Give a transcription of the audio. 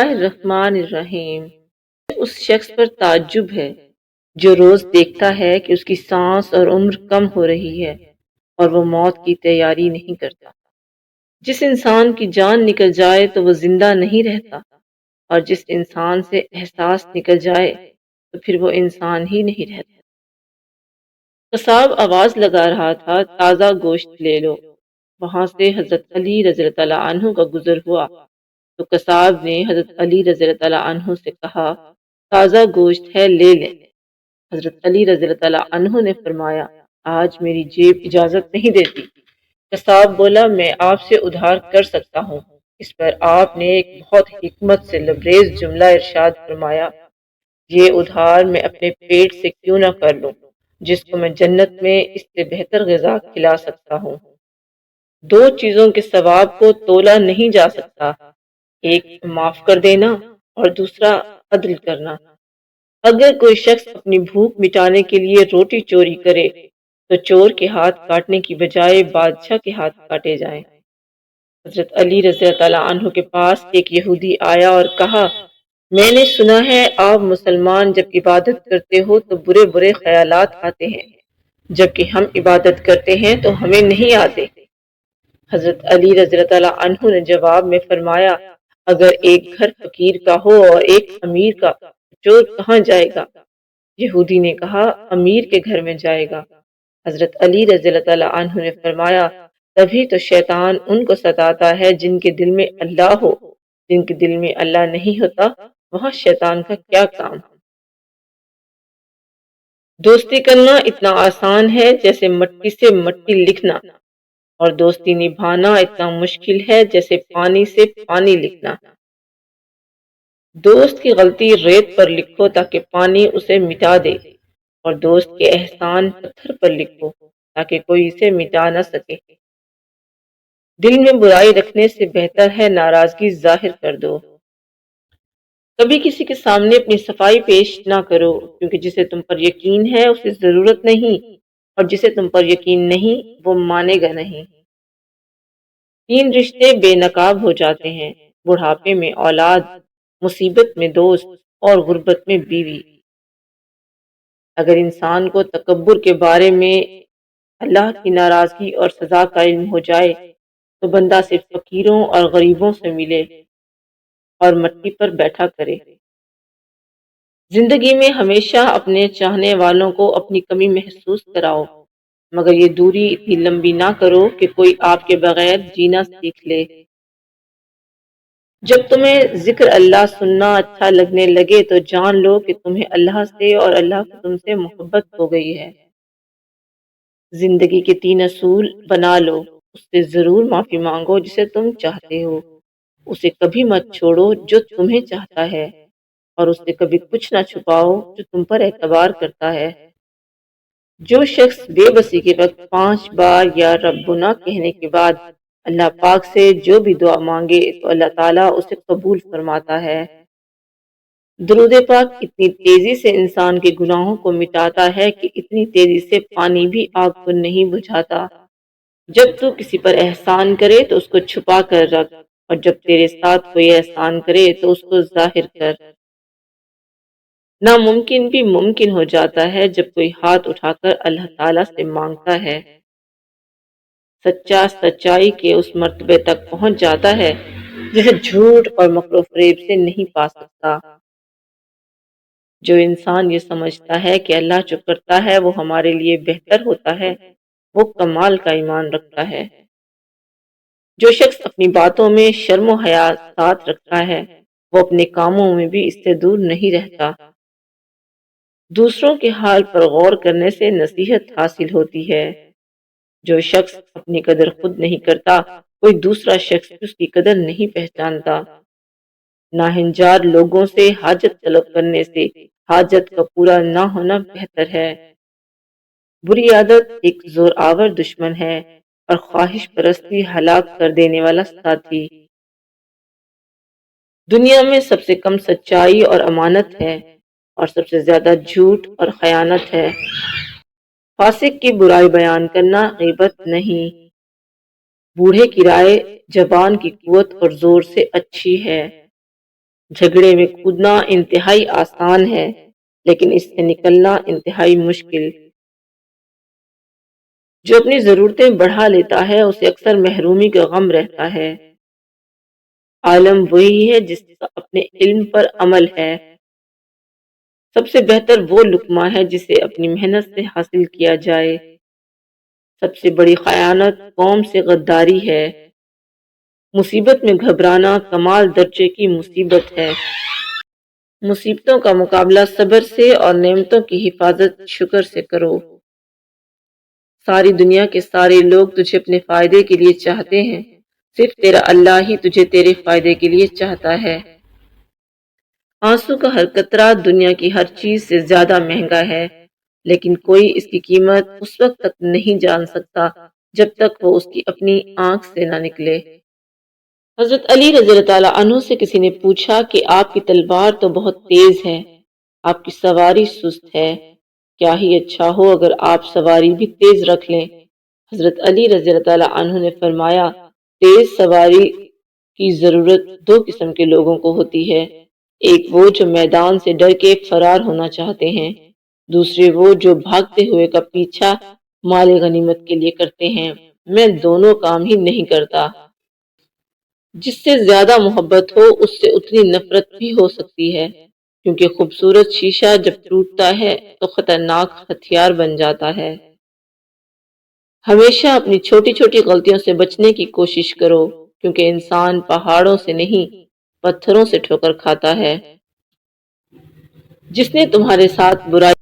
الرحمن الرحیم۔ اس شخص پر تعجب ہے جو روز دیکھتا ہے کہ اس کی سانس اور عمر کم ہو رہی ہے اور وہ موت کی تیاری نہیں کرتا۔ جس انسان کی جان نکل جائے تو وہ زندہ نہیں رہتا، اور جس انسان سے احساس نکل جائے تو پھر وہ انسان ہی نہیں رہتا۔ قصاب آواز لگا رہا تھا، تازہ گوشت لے لو۔ وہاں سے حضرت علی رضی اللہ تعالیٰ عنہ کا گزر ہوا تو قصاب نے حضرت علی رضی اللہ تعالیٰ عنہ سے کہا، تازہ گوشت ہے، لے لیں۔ حضرت علی رضی اللہ تعالیٰ عنہ نے فرمایا، آج میری جیب اجازت نہیں دیتی۔ قصاب بولا، میں آپ سے ادھار کر سکتا ہوں۔ اس پر آپ نے ایک بہت حکمت سے لبریز جملہ ارشاد فرمایا، یہ ادھار میں اپنے پیٹ سے کیوں نہ کر لوں، جس کو میں جنت میں اس سے بہتر غذا کھلا سکتا ہوں۔ دو چیزوں کے ثواب کو تولا نہیں جا سکتا، ایک معاف کر دینا اور دوسرا عدل کرنا۔ اگر کوئی شخص اپنی بھوک مٹانے کے لیے روٹی چوری کرے تو چور کے ہاتھ کاٹنے کی بجائے بادشاہ کے ہاتھ کاٹے جائیں۔ حضرت علی رضی اللہ تعالیٰ عنہ کے پاس ایک یہودی آیا اور کہا، میں نے سنا ہے آپ مسلمان جب عبادت کرتے ہو تو برے برے خیالات آتے ہیں، جبکہ ہم عبادت کرتے ہیں تو ہمیں نہیں آتے۔ حضرت علی رضی اللہ تعالیٰ عنہ نے جواب میں فرمایا، اگر ایک گھر فقیر کا ہو اور ایک امیر کا، چور کہاں جائے گا؟ یہودی نے کہا، امیر کے گھر میں جائے گا۔ حضرت علی رضی اللہ تعالیٰ عنہ نے فرمایا، تبھی تو شیطان ان کو ستاتا ہے جن کے دل میں اللہ ہو، جن کے دل میں اللہ نہیں ہوتا وہاں شیطان کا کیا کام۔ دوستی کرنا اتنا آسان ہے جیسے مٹی سے مٹی لکھنا، اور دوستی نبھانا اتنا مشکل ہے جیسے پانی سے پانی لکھنا۔ دوست کی غلطی ریت پر لکھو تاکہ پانی اسے مٹا دے، اور دوست کے احسان پتھر پر لکھو تاکہ کوئی اسے مٹا نہ سکے۔ دل میں برائی رکھنے سے بہتر ہے ناراضگی ظاہر کر دو۔ کبھی کسی کے سامنے اپنی صفائی پیش نہ کرو، کیونکہ جسے تم پر یقین ہے اسے ضرورت نہیں، اور جسے تم پر یقین نہیں وہ مانے گا نہیں۔ تین رشتے بے نقاب ہو جاتے ہیں، بڑھاپے میں اولاد، مصیبت میں دوست، اور غربت میں بیوی۔ اگر انسان کو تکبر کے بارے میں اللہ کی ناراضگی اور سزا کا علم ہو جائے تو بندہ صرف فقیروں اور غریبوں سے ملے اور مٹی پر بیٹھا کرے۔ زندگی میں ہمیشہ اپنے چاہنے والوں کو اپنی کمی محسوس کراؤ، مگر یہ دوری اتنی لمبی نہ کرو کہ کوئی آپ کے بغیر جینا سیکھ لے۔ جب تمہیں ذکر اللہ سننا اچھا لگنے لگے تو جان لو کہ تمہیں اللہ سے اور اللہ کو تم سے محبت ہو گئی ہے۔ زندگی کے تین اصول بنا لو، اس سے ضرور معافی مانگو جسے تم چاہتے ہو، اسے کبھی مت چھوڑو جو تمہیں چاہتا ہے، اور اس سے کبھی کچھ نہ چھپاؤ جو تم پر اعتبار کرتا ہے۔ جو شخص بے بسی کے وقت 5 بار یا ربنا کہنے کے بعد اللہ پاک سے جو بھی دعا مانگے تو اللہ تعالیٰ اسے قبول فرماتا ہے۔ درود پاک اتنی تیزی سے انسان کے گناہوں کو مٹاتا ہے کہ اتنی تیزی سے پانی بھی آگ کو نہیں بجھاتا۔ جب تو کسی پر احسان کرے تو اس کو چھپا کر رکھ، اور جب تیرے ساتھ کوئی احسان کرے تو اس کو ظاہر کر۔ ناممکن بھی ممکن ہو جاتا ہے جب کوئی ہاتھ اٹھا کر اللہ تعالیٰ سے مانگتا ہے۔ سچا سچائی کے اس مرتبے تک پہنچ جاتا ہے جسے جھوٹ اور مکر و فریب سے نہیں پا سکتا۔ جو انسان یہ سمجھتا ہے کہ اللہ جو کرتا ہے وہ ہمارے لیے بہتر ہوتا ہے، وہ کمال کا ایمان رکھتا ہے۔ جو شخص اپنی باتوں میں شرم و حیا ساتھ رکھتا ہے وہ اپنے کاموں میں بھی اس سے دور نہیں رہتا۔ دوسروں کے حال پر غور کرنے سے نصیحت حاصل ہوتی ہے۔ جو شخص اپنی قدر خود نہیں کرتا کوئی دوسرا شخص اس کی قدر نہیں پہچانتا۔ ناہنجار لوگوں سے حاجت طلب کرنے سے حاجت کا پورا نہ ہونا بہتر ہے۔ بری عادت ایک زور آور دشمن ہے اور خواہش پرستی ہلاک کر دینے والا ساتھی۔ دنیا میں سب سے کم سچائی اور امانت ہے، اور سب سے زیادہ جھوٹ اور خیانت ہے۔ فاسق کی برائی بیان کرنا غیبت نہیں۔ بوڑھے کی رائے زبان کی قوت اور زور سے اچھی ہے۔ جھگڑے میں کودنا انتہائی آسان ہے لیکن اس سے نکلنا انتہائی مشکل۔ جو اپنی ضرورتیں بڑھا لیتا ہے اسے اکثر محرومی کا غم رہتا ہے۔ عالم وہی ہے جس کا اپنے علم پر عمل ہے۔ سب سے بہتر وہ لقمہ ہے جسے اپنی محنت سے حاصل کیا جائے۔ سب سے بڑی خیانت قوم سے غداری ہے۔ مصیبت میں گھبرانا کمال درجے کی مصیبت ہے۔ مصیبتوں کا مقابلہ صبر سے اور نعمتوں کی حفاظت شکر سے کرو۔ ساری دنیا کے سارے لوگ تجھے اپنے فائدے کے لیے چاہتے ہیں، صرف تیرا اللہ ہی تجھے تیرے فائدے کے لیے چاہتا ہے۔ آنسو کا ہر قطرہ دنیا کی ہر چیز سے زیادہ مہنگا ہے، لیکن کوئی اس کی قیمت اس وقت تک نہیں جان سکتا جب تک وہ اس کی اپنی آنکھ سے نہ نکلے۔ حضرت علی رضی اللہ تعالیٰ عنہ سے کسی نے پوچھا کہ آپ کی تلوار تو بہت تیز ہے، آپ کی سواری سست ہے، کیا ہی اچھا ہو اگر آپ سواری بھی تیز رکھ لیں۔ حضرت علی رضی اللہ تعالیٰ عنہ نے فرمایا، تیز سواری کی ضرورت دو قسم کے لوگوں کو ہوتی ہے، ایک وہ جو میدان سے ڈر کے فرار ہونا چاہتے ہیں، دوسرے وہ جو بھاگتے ہوئے کا پیچھا مال غنیمت کے لیے کرتے ہیں۔ میں دونوں کام ہی نہیں کرتا۔ جس سے زیادہ محبت ہو اس سے اتنی نفرت بھی ہو سکتی ہے، کیونکہ خوبصورت شیشہ جب ٹوٹتا ہے تو خطرناک ہتھیار بن جاتا ہے۔ ہمیشہ اپنی چھوٹی چھوٹی غلطیوں سے بچنے کی کوشش کرو، کیونکہ انسان پہاڑوں سے نہیں پتھروں سے ٹھوکر کھاتا ہے۔ جس نے تمہارے ساتھ برائی